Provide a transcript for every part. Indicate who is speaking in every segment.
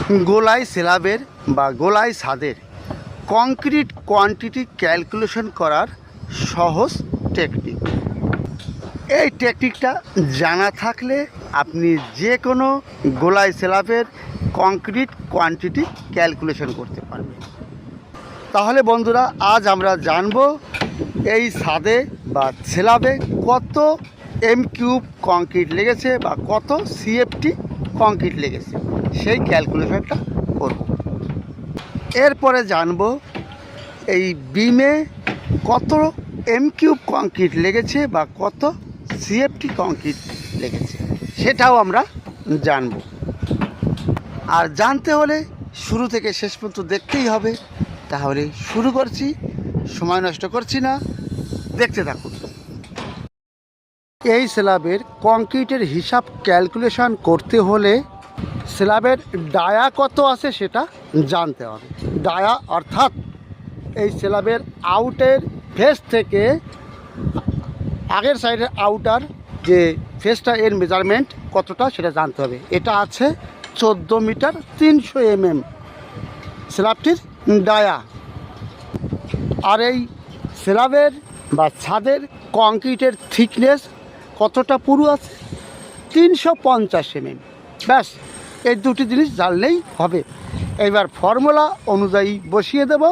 Speaker 1: গোলাই স্ল্যাবের বা গোলাই ছাদের concrete quantity calculation করার সহজ টেকনিক। এই টেকনিকটা জানা থাকলে আপনি যে কোনো গোলাই স্ল্যাবের কংক্রিট কোয়ান্টিটি ক্যালকুলেশন করতে পারবেন। তাহলে বন্ধুরা, আজ আমরা জানব এই ছাদে বা স্ল্যাবে কত M³ কংক্রিট লেগেছে বা কত CFT কংক্রিট লেগেছে, সেই ক্যালকুলেশনটা করব। এরপরে জানব এই বিমে কত M³ কংক্রিট লেগেছে বা কত CFT কংক্রিট লেগেছে, সেটাও আমরা জানব। আর জানতে হলে শুরু থেকে শেষ পর্যন্ত দেখতেই হবে। তাহলে শুরু করছি, সময় নষ্ট করছি না, দেখতে থাকুন। এই স্ল্যাবের কংক্রিটের হিসাব ক্যালকুলেশন করতে হলে স্ল্যাবের ডায়া কত আছে সেটা জানতে হবে। ডায়া অর্থাৎ এই স্ল্যাবের আউটের ফেস থেকে আগের সাইডের আউটার যে ফেসটা, এর মেজারমেন্ট কতটা সেটা জানতে হবে। এটা আছে 14 মিটার 300 mm স্ল্যাবটির ডায়া। আর এই স্ল্যাবের বা ছাদের কংক্রিটের থিকনেস কতটা পুরু আছে, 350 mm। ব্যাস, এই দুটি জিনিস জানলেই হবে। এবার ফর্মুলা অনুযায়ী বসিয়ে দেব,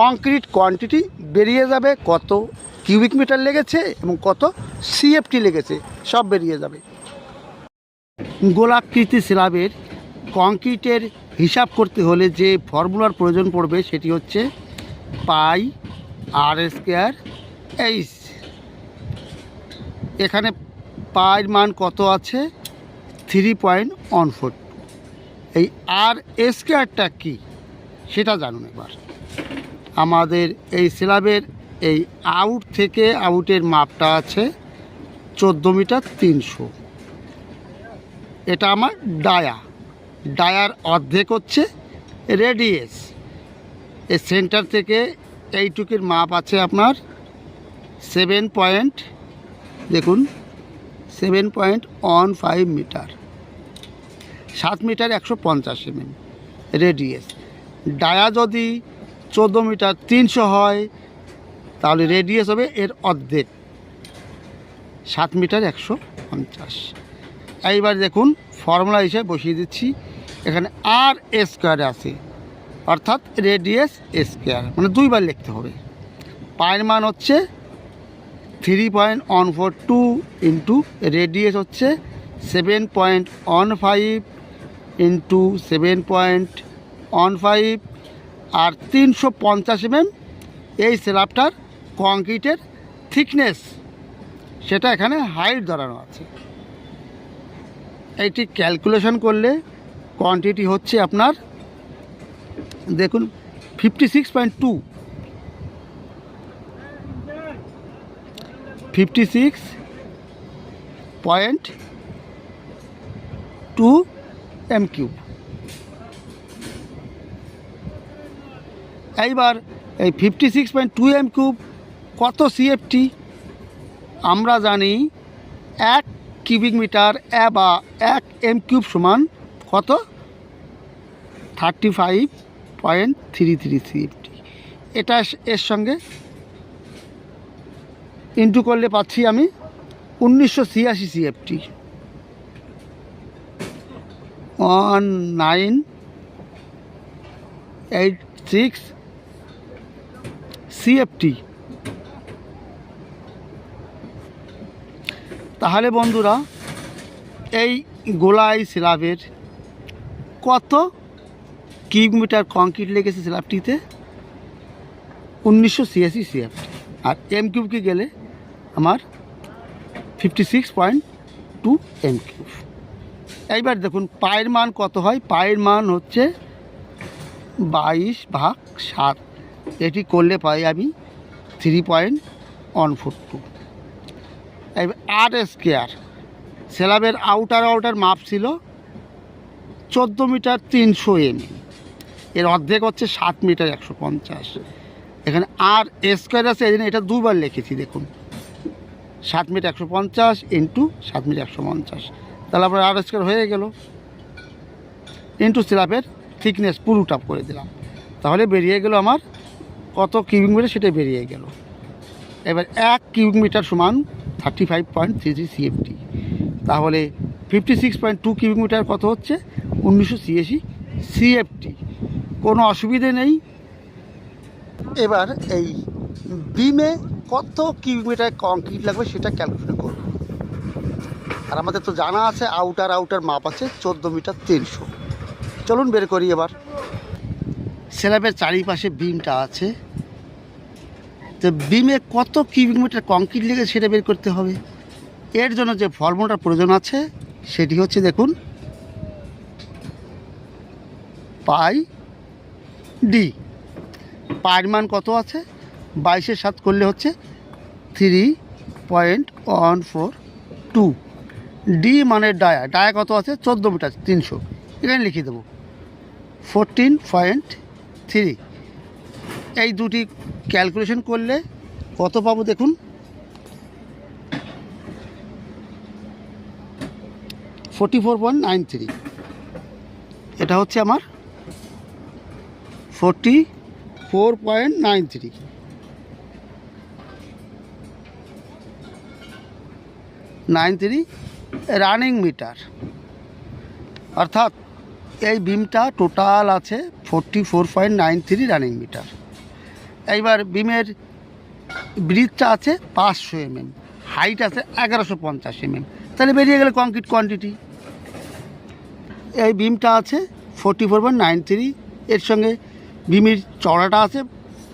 Speaker 1: কংক্রিট কোয়ান্টিটি বেরিয়ে যাবে, কত কিউবিক মিটার লেগেছে এবং কত CFT লেগেছে, সব বেরিয়ে যাবে। গোলাকৃতি স্ল্যাবের কংক্রিটের হিসাব করতে হলে যে ফর্মুলার প্রয়োজন পড়বে সেটি হচ্ছে πr²h। এখানে পায়ের মান কত আছে, 3.14। এই r² কি সেটা জানুন। এবার আমাদের এই স্ল্যাবের এই আউট থেকে আউটের মাপটা আছে 14 মিটার 300। এটা আমার ডায়ার অর্ধেক হচ্ছে রেডিয়াস। এই সেন্টার থেকে এইটুকুর মাপ আছে আপনার 7.15 metre, 7 metre 150 mm radius. Dia যদি 14 মিটার 300 হয় তাহলে রেডিয়াস হবে এর অর্ধেক, 7 মিটার 150। এইবার দেখুন, ফর্মুলা হিসেবে বসিয়ে দিচ্ছি। এখানে r² আছে, অর্থাৎ রেডিয়াস স্কোয়ার, মানে দুইবার লিখতে হবে। পায়ের মান হচ্ছে 3.142 ইন্টু রেডিয়াস হচ্ছে 7.15 ইন্টু 7.15 আর 350 mm এই স্ল্যাবটার কংক্রিটের থিকনেস, সেটা এখানে হাইট ধরানো আছে। এইটি ক্যালকুলেশন করলে কোয়ান্টিটি হচ্ছে আপনার, দেখুন, 56.2 M³। এইবার এই 56.2 M³ কত CFT আমরা জানি, 1 কিউবিক মিটার বা 1 M³ সমান কত, 35.33 CFT। এটা এর সঙ্গে ইন্টু করলে পাচ্ছি আমি 1986 CFT, 1986 CFT। তাহলে বন্ধুরা, এই গোলাই স্ল্যাবের কত কিউবিক মিটার কংক্রিট লেগেছে স্ল্যাবটিতে, 1986 CFT। আর M³ গেলে আমার 56.2 M³। এইবার দেখুন পায়ের মান কত হয়। পায়ের মান হচ্ছে 22/7। এটি করলে পাই আমি 3.142। এবার r², স্ল্যাবের আউটার মাপ ছিল 14 মিটার 300 mm, এর অর্ধেক হচ্ছে 7 মিটার 150। এখানে r² আছে, এই জন্য এটা দুবার লিখেছি। দেখুন, 7 মিটার 150 ইন্টু 7 মিটার 150, তাহলে আপনার r² হয়ে গেল। ইন্টু স্ল্যাবের থিকনেস পুরোটা করে দিলাম, তাহলে বেরিয়ে গেল আমার কত কিউবিক মিটার, সেটাই বেরিয়ে গেল। এবার 1 কিউবিক মিটার সমান 35.33 CFT, তাহলে 56.2 কিউবিক মিটার কত হচ্ছে 1986 CFT। কোনো অসুবিধে নেই। এবার এই বিমে কত কিউবিক মিটার কংক্রিট লাগবে সেটা ক্যালকুলেট করব। আর আমাদের তো জানা আছে আউটার মাপ আছে 14 মিটার 300। চলুন বের করি। এবার স্ল্যাবের চারিপাশে বিমটা আছে, তো বিমে কত কিউবিক মিটার কংক্রিট লেগে সেটা বের করতে হবে। এর জন্য যে ফর্মুলাটার প্রয়োজন আছে সেটি হচ্ছে, দেখুন, পাই ডি। পায়ের মান কত আছে 22-এর 7 করলে হচ্ছে 3.142। ডি মানে ডায়া কত আছে 14 মিটার 300, এখানে লিখে দেবো 14.3। এই দুটি ক্যালকুলেশন করলে কত পাবো দেখুন, 44.93। এটা হচ্ছে আমার 44.93 রানিং মিটার। অর্থাৎ এই বিমটা টোটাল আছে 44.93 রানিং মিটার। এইবার বিমের ব্রিথটা আছে 500 mm, হাইট আছে 1150 mm, তাহলে বেরিয়ে গেলে কংক্রিট কোয়ান্টিটি। এই বিমটা আছে 44.93, এর সঙ্গে বিমের চড়াটা আছে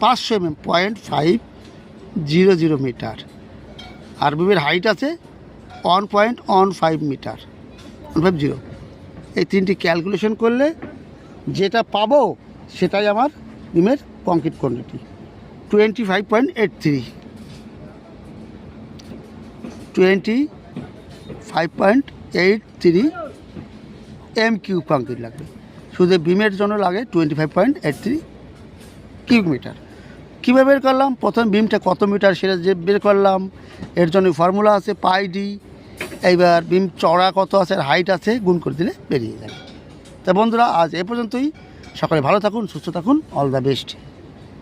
Speaker 1: 500 mm 0.500 মিটার, আর বিমের হাইট আছে 1.15 মিটার 150। এই তিনটি ক্যালকুলেশন করলে যেটা পাবো সেটাই আমার বিমের কংক্রিট কোয়ান্টিটি 25.83 m³ কংক্রিট লাগবে। শুধু বিমের জন্য লাগে 25.83 কিউবিক মিটার। কীভাবে বের করলাম, প্রথম বিমটা কত মিটার সেটা যে বের করলাম, এর জন্য ফর্মুলা আছে পাই ডি। এইবার বিম চড়া কত আছে আর হাইট আছে গুণ করে দিলে বেরিয়ে যাবে। তা বন্ধুরা, আজ এ পর্যন্তই। সকলে ভালো থাকুন, সুস্থ থাকুন, অল দ্য বেস্ট।